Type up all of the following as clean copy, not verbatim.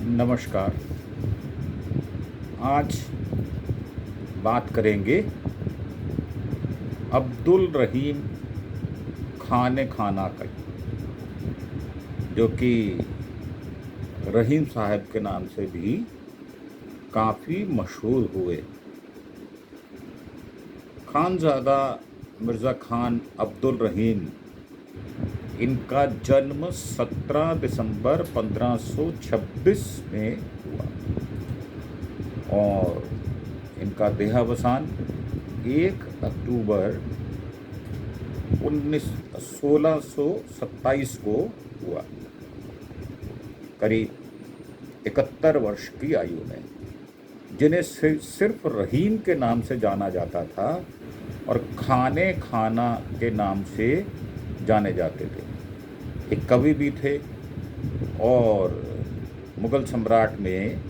नमस्कार। आज बात करेंगे अब्दुल रहीम खाने खाना का, जो कि रहीम साहब के नाम से भी काफ़ी मशहूर हुए। खानज़ादा मिर्ज़ा खान अब्दुल रहीम, इनका जन्म 17 दिसंबर 1526 में हुआ और इनका देहावसान 1 अक्टूबर 1627 को हुआ, करीब 71 वर्ष की आयु में, जिन्हें सिर्फ रहीम के नाम से जाना जाता था और खाने खाना के नाम से जाने जाते थे। एक कवि भी थे और मुग़ल सम्राट में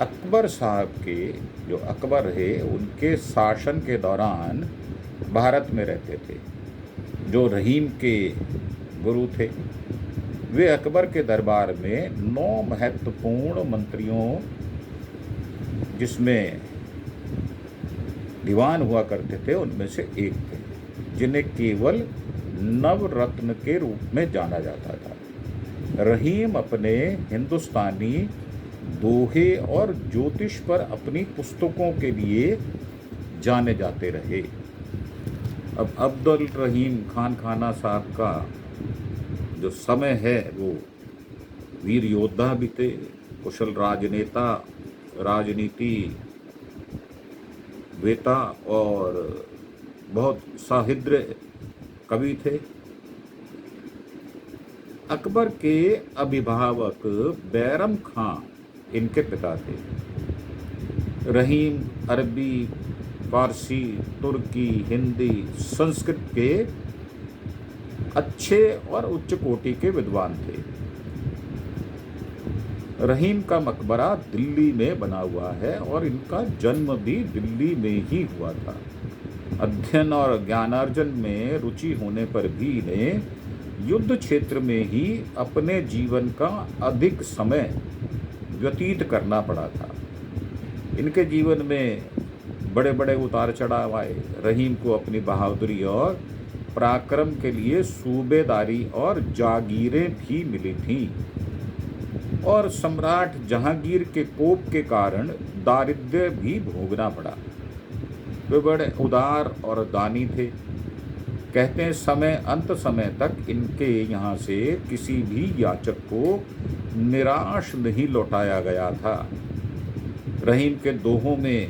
अकबर साहब के, जो अकबर रहे, उनके शासन के दौरान भारत में रहते थे, जो रहीम के गुरु थे। वे अकबर के दरबार में 9 महत्वपूर्ण मंत्रियों, जिसमें दीवान हुआ करते थे, उनमें से एक थे, जिन्हें केवल नवरत्न के रूप में जाना जाता था। रहीम अपने हिंदुस्तानी दोहे और ज्योतिष पर अपनी पुस्तकों के लिए जाने जाते रहे। अब अब्दुल रहीम खान खाना साहब का जो समय है, वो वीर योद्धा भी थे, कुशल राजनेता, राजनीति वेता और बहुत साहित्य कवि थे। अकबर के अभिभावक बैरम खां इनके पिता थे। रहीम अरबी, फारसी, तुर्की, हिंदी, संस्कृत के अच्छे और उच्च कोटि के विद्वान थे। रहीम का मकबरा दिल्ली में बना हुआ है और इनका जन्म भी दिल्ली में ही हुआ था। अध्ययन और ज्ञानार्जन में रुचि होने पर भी इन्हें युद्ध क्षेत्र में ही अपने जीवन का अधिक समय व्यतीत करना पड़ा था। इनके जीवन में बड़े बड़े उतार चढ़ाव आए। रहीम को अपनी बहादुरी और पराक्रम के लिए सूबेदारी और जागीरें भी मिली थीं और सम्राट जहांगीर के कोप के कारण दारिद्र्य भी भोगना पड़ा। वे बड़े उदार और दानी थे। कहते हैं अंत समय तक इनके यहाँ से किसी भी याचक को निराश नहीं लौटाया गया था। रहीम के दोहों में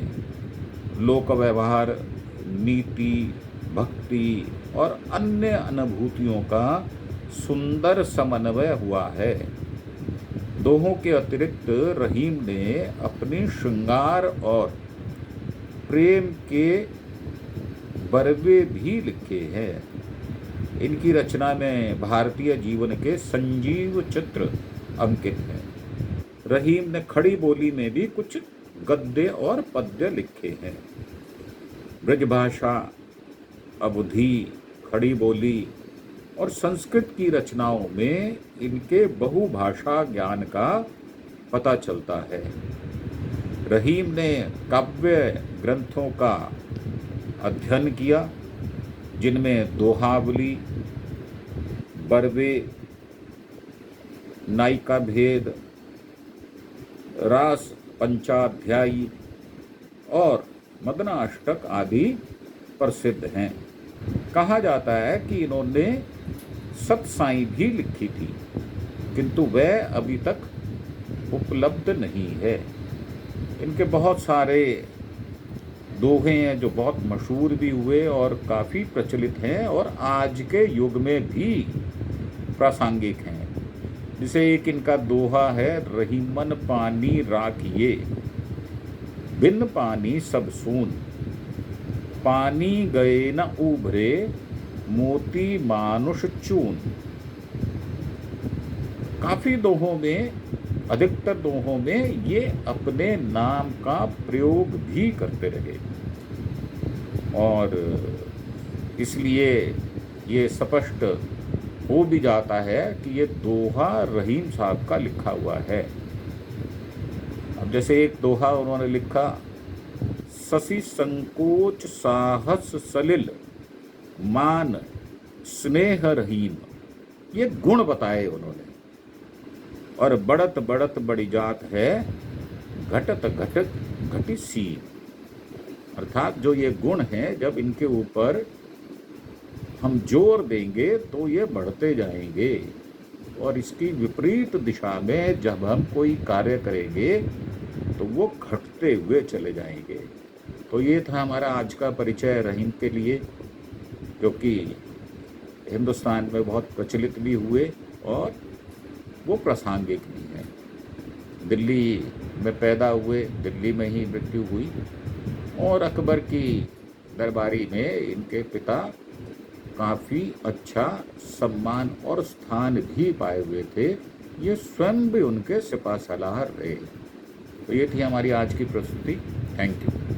लोक व्यवहार, नीति, भक्ति और अन्य अनुभूतियों का सुंदर समन्वय हुआ है। दोहों के अतिरिक्त रहीम ने अपने श्रृंगार और प्रेम के बरवे भी लिखे हैं। इनकी रचना में भारतीय जीवन के संजीव चित्र अंकित हैं। रहीम ने खड़ी बोली में भी कुछ गद्य और पद्य लिखे हैं। ब्रजभाषा, अवधी, खड़ी बोली और संस्कृत की रचनाओं में इनके बहुभाषा ज्ञान का पता चलता है। रहीम ने काव्य ग्रंथों का अध्ययन किया, जिनमें दोहावली, बरवे, नायिका भेद, रास पंचाध्यायी और मदनाष्टक आदि प्रसिद्ध हैं। कहा जाता है कि इन्होंने सतसाई भी लिखी थी, किंतु वह अभी तक उपलब्ध नहीं है। इनके बहुत सारे दोहे हैं जो बहुत मशहूर भी हुए और काफ़ी प्रचलित हैं और आज के युग में भी प्रासंगिक हैं। जिसे एक इनका दोहा है, रहीमन पानी राखिए, बिन पानी सब सून, पानी गए न उभरे, मोती मानुष चून। काफ़ी दोहों में, अधिकतर दोहों में ये अपने नाम का प्रयोग भी करते रहे और इसलिए ये स्पष्ट हो भी जाता है कि ये दोहा रहीम साहब का लिखा हुआ है। अब जैसे एक दोहा उन्होंने लिखा, शशि संकोच साहस सलिल मान स्नेह रहीम, ये गुण बताए उन्होंने। और बढ़त बढ़त बड़ी जात है, घटत घटत घटी सीन, अर्थात जो ये गुण हैं जब इनके ऊपर हम जोर देंगे तो ये बढ़ते जाएंगे, और इसकी विपरीत दिशा में जब हम कोई कार्य करेंगे तो वो घटते हुए चले जाएंगे। तो ये था हमारा आज का परिचय रहीम के लिए, जो कि हिंदुस्तान में बहुत प्रचलित भी हुए और वो प्रासंगिक भी हैं। दिल्ली में पैदा हुए, दिल्ली में ही मृत्यु हुई, और अकबर की दरबारी में इनके पिता काफ़ी अच्छा सम्मान और स्थान भी पाए हुए थे। ये स्वयं भी उनके सिपह सलार रहे। तो ये थी हमारी आज की प्रस्तुति। Thank you.